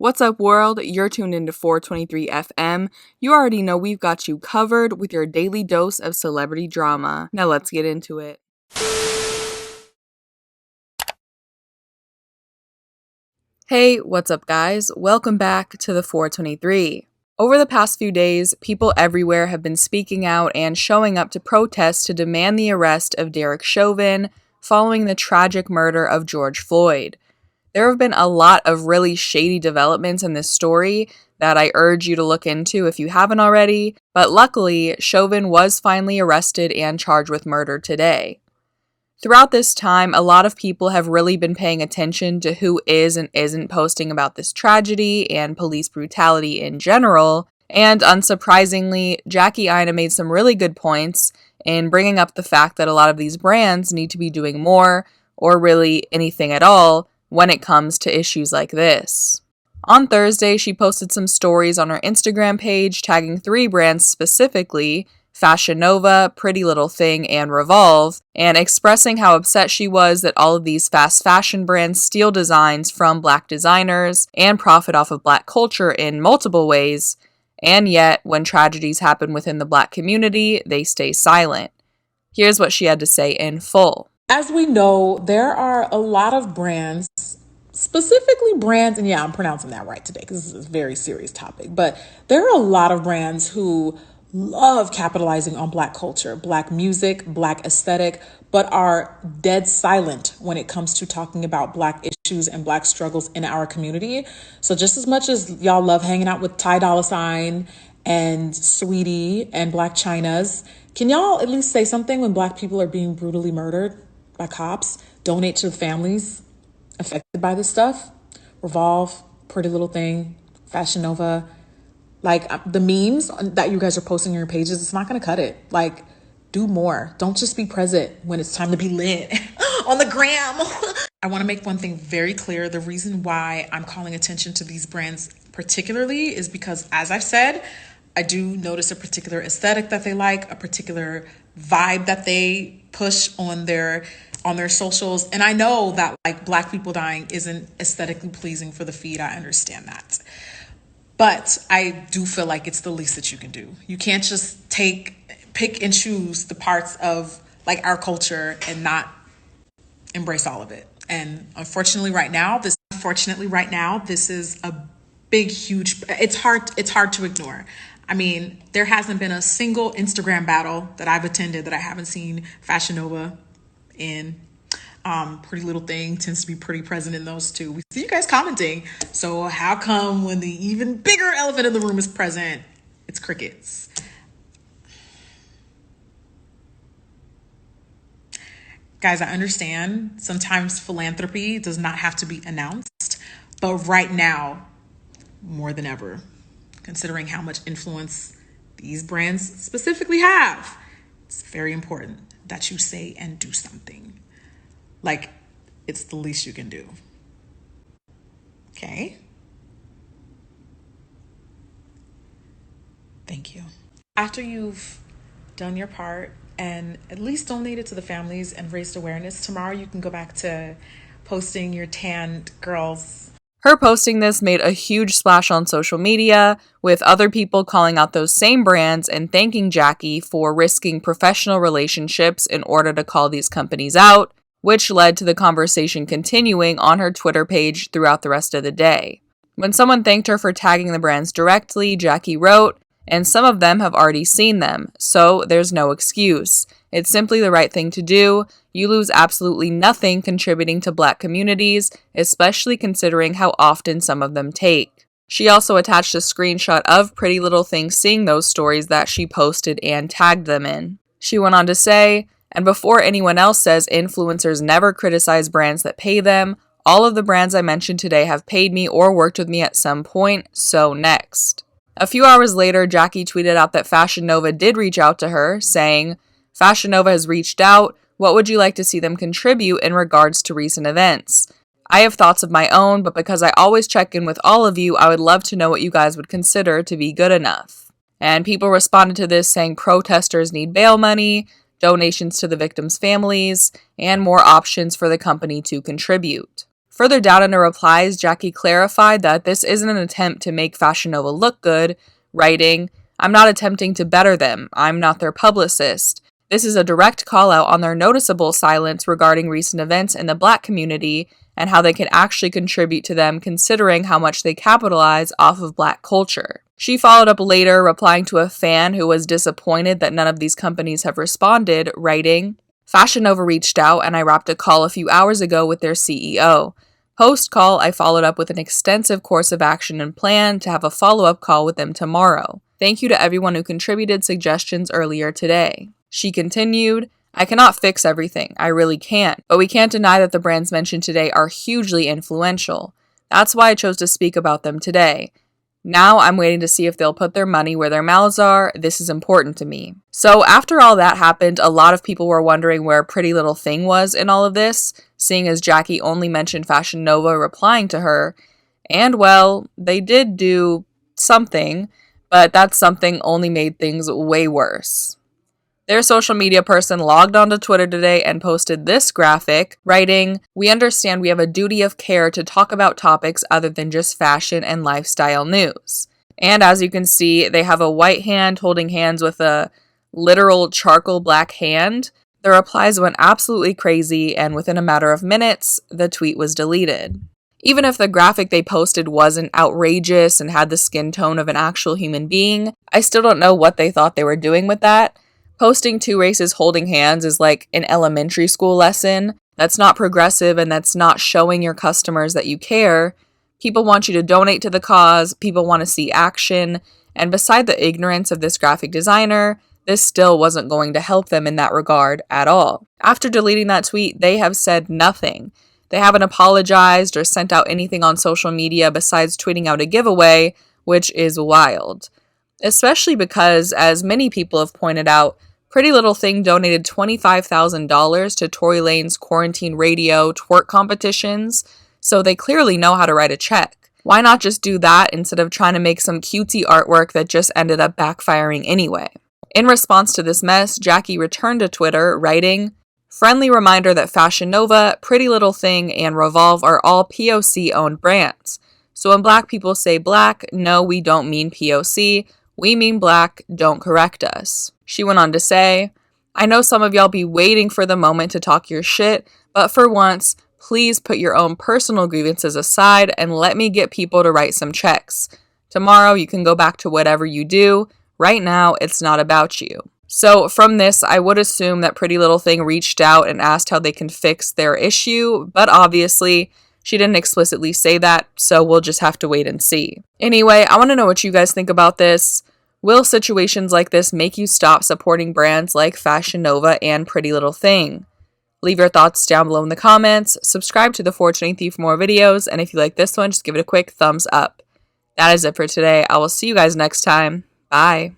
What's up, world? You're tuned into 423 FM. You already know we've got you covered with your daily dose of celebrity drama. Now let's get into it. Hey, what's up, guys? Welcome back to the 423. Over the past few days, people everywhere have been speaking out and showing up to protest to demand the arrest of Derek Chauvin following the tragic murder of George Floyd. There have been a lot of really shady developments in this story that I urge you to look into if you haven't already, but luckily, Chauvin was finally arrested and charged with murder today. Throughout this time, a lot of people have really been paying attention to who is and isn't posting about this tragedy and police brutality in general, and unsurprisingly, Jackie Aina made some really good points in bringing up the fact that a lot of these brands need to be doing more, or really anything at all, when it comes to issues like this. On Thursday, she posted some stories on her Instagram page tagging 3 brands specifically, Fashion Nova, Pretty Little Thing, and Revolve, and expressing how upset she was that all of these fast fashion brands steal designs from Black designers and profit off of Black culture in multiple ways, and yet, when tragedies happen within the Black community, they stay silent. Here's what she had to say in full. As we know, there are a lot of brands, specifically brands, and yeah, I'm pronouncing that right today because this is a very serious topic, but there are a lot of brands who love capitalizing on Black culture, Black music, Black aesthetic, but are dead silent when it comes to talking about Black issues and Black struggles in our community. So just as much as y'all love hanging out with Ty Dolla $ign and Sweetie and Black Chynas, can y'all at least say something when Black people are being brutally murdered by cops? Donate to the families affected by this stuff. Revolve, Pretty Little Thing, Fashion Nova. Like, the memes that you guys are posting on your pages, it's not going to cut it. Like, do more. Don't just be present when it's time to be lit on the gram. I want to make one thing very clear. The reason why I'm calling attention to these brands particularly is because, as I've said, I do notice a particular aesthetic that they like, a particular vibe that they push on their socials. And I know that, like, Black people dying isn't aesthetically pleasing for the feed. I understand that. But I do feel like it's the least that you can do. You can't just pick and choose the parts of, like, our culture and not embrace all of it. And unfortunately right now, this is a big, huge, it's hard to ignore. I mean, there hasn't been a single Instagram battle that I've attended that I haven't seen Fashion Nova in. Pretty Little Thing tends to be pretty present in those too. We see you guys commenting. So how come when the even bigger elephant in the room is present, it's crickets? Guys, I understand sometimes philanthropy does not have to be announced, but right now, more than ever, considering how much influence these brands specifically have, it's very important that you say and do something. Like, it's the least you can do. Okay? Thank you. After you've done your part and at least donated to the families and raised awareness, tomorrow you can go back to posting your tanned girls. Her posting this made a huge splash on social media, with other people calling out those same brands and thanking Jackie for risking professional relationships in order to call these companies out, which led to the conversation continuing on her Twitter page throughout the rest of the day. When someone thanked her for tagging the brands directly, Jackie wrote, "And some of them have already seen them, so there's no excuse. It's simply the right thing to do. You lose absolutely nothing contributing to Black communities, especially considering how often some of them take." She also attached a screenshot of Pretty Little Thing seeing those stories that she posted and tagged them in. She went on to say, "And before anyone else says influencers never criticize brands that pay them, all of the brands I mentioned today have paid me or worked with me at some point, so next." A few hours later, Jackie tweeted out that Fashion Nova did reach out to her, saying, "Fashion Nova has reached out. What would you like to see them contribute in regards to recent events? I have thoughts of my own, but because I always check in with all of you, I would love to know what you guys would consider to be good enough." And people responded to this saying protesters need bail money, donations to the victims' families, and more options for the company to contribute. Further down in her replies, Jackie clarified that this isn't an attempt to make Fashion Nova look good, writing, "I'm not attempting to better them. I'm not their publicist. This is a direct call out on their noticeable silence regarding recent events in the Black community and how they can actually contribute to them considering how much they capitalize off of Black culture." She followed up later, replying to a fan who was disappointed that none of these companies have responded, writing, "Fashion Nova reached out and I wrapped a call a few hours ago with their CEO. Post-call, I followed up with an extensive course of action and plan to have a follow-up call with them tomorrow. Thank you to everyone who contributed suggestions earlier today." She continued, "I cannot fix everything, I really can't, but we can't deny that the brands mentioned today are hugely influential. That's why I chose to speak about them today. Now I'm waiting to see if they'll put their money where their mouths are. This is important to me." So after all that happened, a lot of people were wondering where Pretty Little Thing was in all of this, seeing as Jackie only mentioned Fashion Nova replying to her. And well, they did do something, but that something only made things way worse. Their social media person logged onto Twitter today and posted this graphic, writing, "We understand we have a duty of care to talk about topics other than just fashion and lifestyle news." And as you can see, they have a white hand holding hands with a literal charcoal black hand. The replies went absolutely crazy, and within a matter of minutes, the tweet was deleted. Even if the graphic they posted wasn't outrageous and had the skin tone of an actual human being, I still don't know what they thought they were doing with that. Posting two races holding hands is like an elementary school lesson. That's not progressive and that's not showing your customers that you care. People want you to donate to the cause, people want to see action, and beside the ignorance of this graphic designer, this still wasn't going to help them in that regard at all. After deleting that tweet, they have said nothing. They haven't apologized or sent out anything on social media besides tweeting out a giveaway, which is wild. Especially because, as many people have pointed out, Pretty Little Thing donated $25,000 to Tory Lane's quarantine radio twerk competitions, so they clearly know how to write a check. Why not just do that instead of trying to make some cutesy artwork that just ended up backfiring anyway? In response to this mess, Jackie returned to Twitter, writing, "Friendly reminder that Fashion Nova, Pretty Little Thing, and Revolve are all POC-owned brands. So when Black people say Black, no, we don't mean POC. We mean Black, don't correct us." She went on to say, "I know some of y'all be waiting for the moment to talk your shit, but for once, please put your own personal grievances aside and let me get people to write some checks. Tomorrow you can go back to whatever you do. Right now, it's not about you." So from this, I would assume that Pretty Little Thing reached out and asked how they can fix their issue, but obviously, she didn't explicitly say that, so we'll just have to wait and see. Anyway, I want to know what you guys think about this. Will situations like this make you stop supporting brands like Fashion Nova and Pretty Little Thing? Leave your thoughts down below in the comments, subscribe to the 423 for more videos, and if you like this one, just give it a quick thumbs up. That is it for today. I will see you guys next time. Bye.